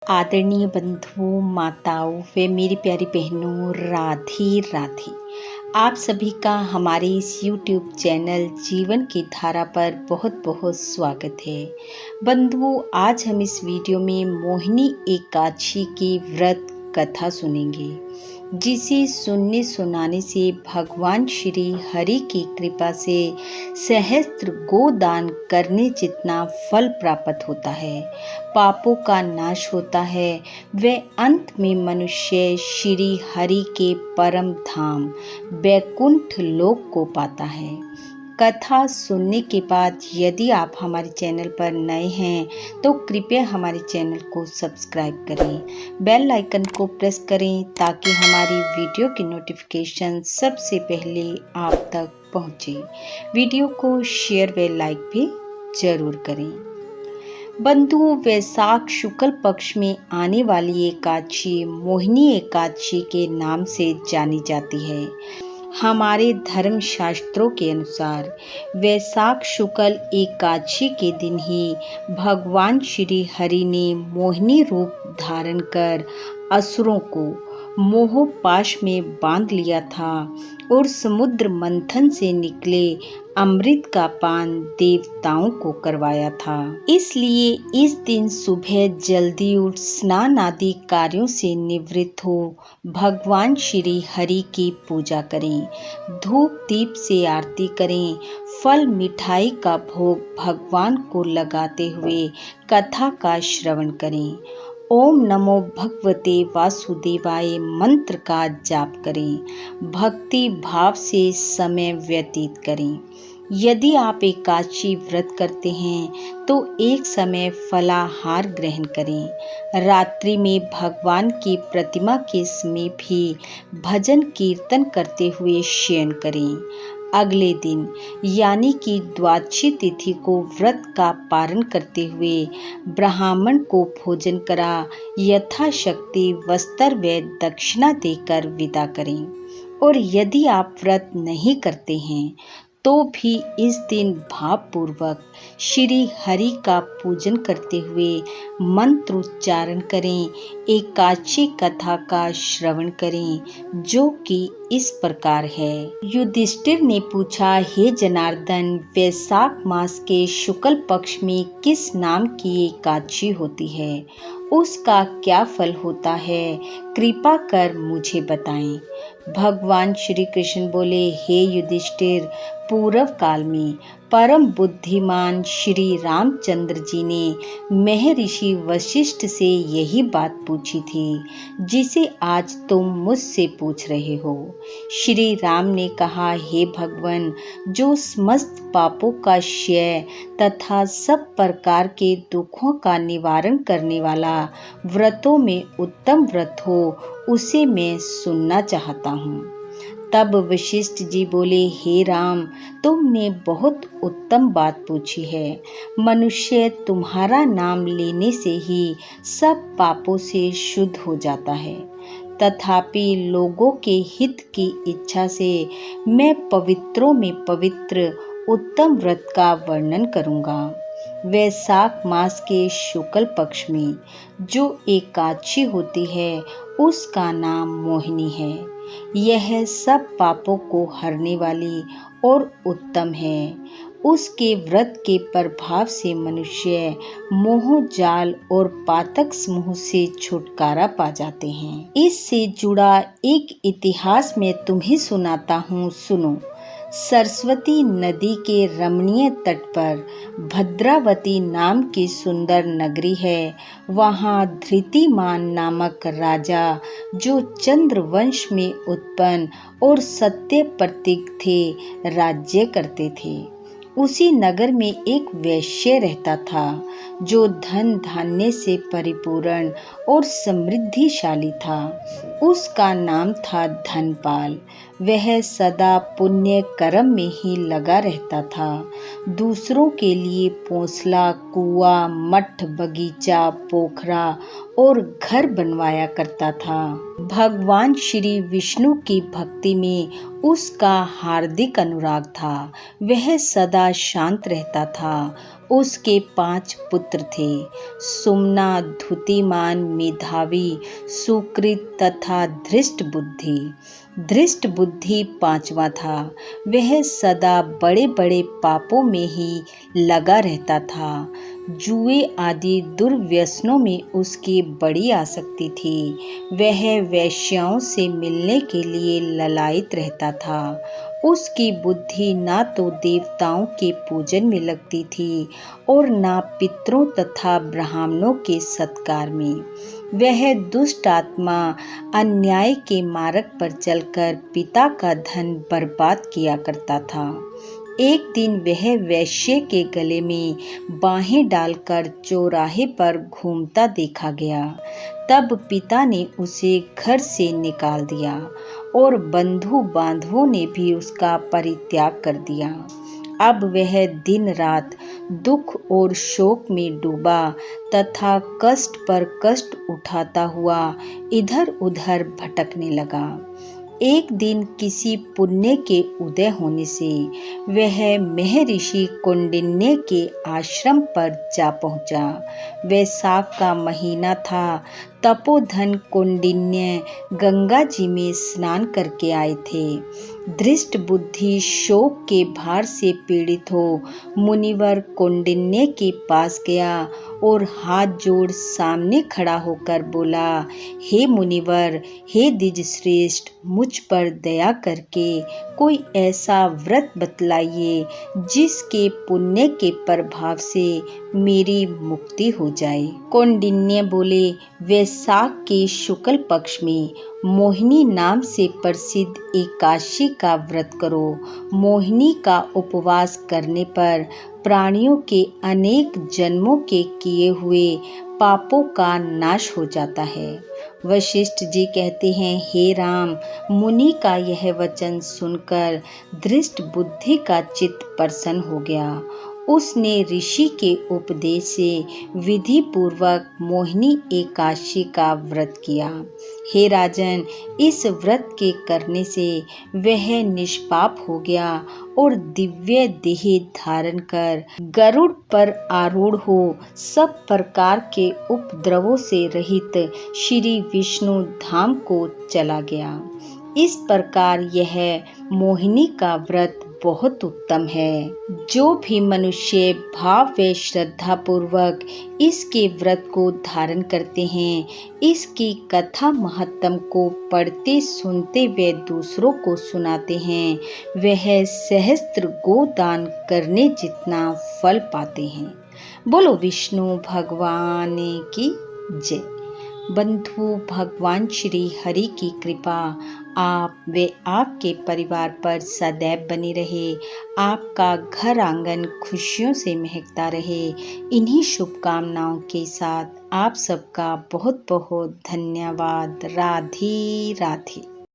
आदरणीय बंधुओं, माताओं व मेरी प्यारी बहनों, राधे राधे। आप सभी का हमारे इस YouTube चैनल जीवन की धारा पर बहुत बहुत स्वागत है। बंधुओं, आज हम इस वीडियो में मोहिनी एकादशी की व्रत कथा सुनेंगे, जिसे सुनने सुनाने से भगवान श्री हरि की कृपा से सहस्त्र गोदान करने जितना फल प्राप्त होता है, पापों का नाश होता है व अंत में मनुष्य श्री हरि के परम धाम वैकुंठ लोक को पाता है। कथा सुनने के बाद यदि आप हमारे चैनल पर नए हैं तो कृपया हमारे चैनल को सब्सक्राइब करें, बेल आइकन को प्रेस करें ताकि हमारी वीडियो की नोटिफिकेशन सबसे पहले आप तक पहुंचे। वीडियो को शेयर व लाइक भी जरूर करें। बंधुओं, वैशाख शुक्ल पक्ष में आने वाली एकादशी मोहिनी एकादशी के नाम से जानी जाती है। हमारे धर्म शास्त्रों के अनुसार वैशाख शुक्ल एकादशी के दिन ही भगवान श्री हरि ने मोहिनी रूप धारण कर असुरों को मोह पाश में बांध लिया था और समुद्र मंथन से निकले अमृत का पान देवताओं को करवाया था। इसलिए इस दिन सुबह जल्दी उठ स्नान आदि कार्यों से निवृत्त हो भगवान श्री हरि की पूजा करें, धूप दीप से आरती करें, फल मिठाई का भोग भगवान को लगाते हुए कथा का श्रवण करें, ओम नमो भगवते वासुदेवाय मंत्र का जाप करें, भक्ति भाव से समय व्यतीत करें। यदि आप एकादशी व्रत करते हैं तो एक समय फलाहार ग्रहण करें। रात्रि में भगवान की प्रतिमा के समीप भी भजन कीर्तन करते हुए शयन करें। अगले दिन यानी कि द्वादशी तिथि को व्रत का पारण करते हुए ब्राह्मण को भोजन करा यथाशक्ति वस्त्र व दक्षिणा देकर विदा करें। और यदि आप व्रत नहीं करते हैं तो भी इस दिन भावपूर्वक श्री हरि का पूजन करते हुए मंत्र उच्चारण करें, एकादशी कथा का श्रवण करें, जो कि इस प्रकार है। युधिष्ठिर ने पूछा, हे जनार्दन, वैशाख मास के शुक्ल पक्ष में किस नाम की एकादशी होती है? उसका क्या फल होता है? कृपा कर मुझे बताएं। भगवान श्री कृष्ण बोले, हे युधिष्ठिर, पूर्व काल में परम बुद्धिमान श्री रामचंद्र जी ने महर्षि वशिष्ठ से यही बात पूछी थी, जिसे आज तुम मुझसे पूछ रहे हो। श्री राम ने कहा, हे भगवान, जो समस्त पापों का क्षय तथा सब प्रकार के दुखों का निवारण करने वाला व्रतों में उत्तम व्रत हो, उसे मैं सुनना चाहता हूँ। तब वशिष्ठ जी बोले, हे राम, तुमने बहुत उत्तम बात पूछी है। मनुष्य तुम्हारा नाम लेने से ही सब पापों से शुद्ध हो जाता है। तथापि लोगों के हित की इच्छा से मैं पवित्रों में पवित्र उत्तम व्रत का वर्णन करूंगा। वैशाख मास के शुक्ल पक्ष में जो एकादशी होती है उसका नाम मोहिनी है। यह सब पापों को हरने वाली और उत्तम है। उसके व्रत के प्रभाव से मनुष्य मोह जाल और पातक समूह से छुटकारा पा जाते हैं। इससे जुड़ा एक इतिहास मैं तुम्हें सुनाता हूँ, सुनो। सरस्वती नदी के रमणीय तट पर भद्रावती नाम की सुंदर नगरी है। वहाँ धृतिमान नामक राजा, जो चंद्रवंश में उत्पन्न और सत्य प्रतीक थे, राज्य करते थे। उसी नगर में एक वैश्य रहता था, जो धन धान्य से परिपूर्ण और समृद्धिशाली था। उसका नाम था धनपाल। वह सदा पुण्य कर्म में ही लगा रहता था। दूसरों के लिए पोंसला, कुआं, मठ, बगीचा, पोखरा और घर बनवाया करता था। भगवान श्री विष्णु की भक्ति में उसका हार्दिक अनुराग था। वह सदा शांत रहता था। उसके 5 पुत्र थे, सुमना, धुतिमान, मेधावी, सुकृत तथा धृष्ट बुद्धि। धृष्ट बुद्धि 5वां था। वह सदा बड़े बड़े पापों में ही लगा रहता था। जुए आदि दुर्व्यसनों में उसकी बड़ी आसक्ति थी। वह वेश्याओं से मिलने के लिए ललायित रहता था। उसकी बुद्धि ना तो देवताओं के पूजन में लगती थी और ना पितरों तथा ब्राह्मणों के सत्कार में। वह दुष्ट आत्मा अन्याय के मार्ग पर चलकर पिता का धन बर्बाद किया करता था। एक दिन वह वैश्य के गले में बाहें डालकर चौराहे पर घूमता देखा गया। तब पिता ने उसे घर से निकाल दिया और बंधु बांधवों ने भी उसका परित्याग कर दिया। अब वह दिन रात दुख और शोक में डूबा तथा कष्ट पर कष्ट उठाता हुआ इधर उधर भटकने लगा। एक दिन किसी पुण्य के उदय होने से वह महर्षि कौंडिन्य के आश्रम पर जा पहुंचा। वैशाख का महीना था। तपोधन कौंडिन्य गंगा जी में स्नान करके आए थे। धृष्ट बुद्धि शोक के भार से पीड़ित हो मुनिवर कौंडिन्य के पास गया और हाथ जोड़ सामने खड़ा होकर बोला, हे मुनिवर, हे द्विज श्रेष्ठ, मुझ पर दया करके कोई ऐसा व्रत बतलाइए जिसके पुण्य के प्रभाव से मेरी मुक्ति हो जाए। कौंडिन्य बोले, वैशाख के शुक्ल पक्ष में मोहिनी नाम से प्रसिद्ध एकादशी का व्रत करो। मोहिनी का उपवास करने पर प्राणियों के अनेक जन्मों के किए हुए पापों का नाश हो जाता है। वशिष्ठ जी कहते हैं, हे राम, मुनि का यह वचन सुनकर धृष्ट बुद्धि का चित्त प्रसन्न हो गया। उसने ऋषि के उपदेश से विधि पूर्वक मोहिनी एकादशी का व्रत किया। हे राजन, इस व्रत के करने से वह निष्पाप हो गया और दिव्य देह धारण कर गरुड़ पर आरूढ़ हो सब प्रकार के उपद्रवों से रहित श्री विष्णु धाम को चला गया। इस प्रकार यह मोहिनी का व्रत बहुत उत्तम है। जो भी मनुष्य भाव व श्रद्धा पूर्वक इसके व्रत को धारण करते हैं, इसकी कथा महत्तम को पढ़ते सुनते व दूसरों को सुनाते हैं, वह सहस्त्र गोदान करने जितना फल पाते हैं। बोलो विष्णु भगवान की जय। बंधु, भगवान श्री हरि की कृपा आप व आपके परिवार पर सदैव बनी रहे। आपका घर आंगन खुशियों से महकता रहे। इन्हीं शुभकामनाओं के साथ आप सबका बहुत बहुत धन्यवाद। राधे राधे।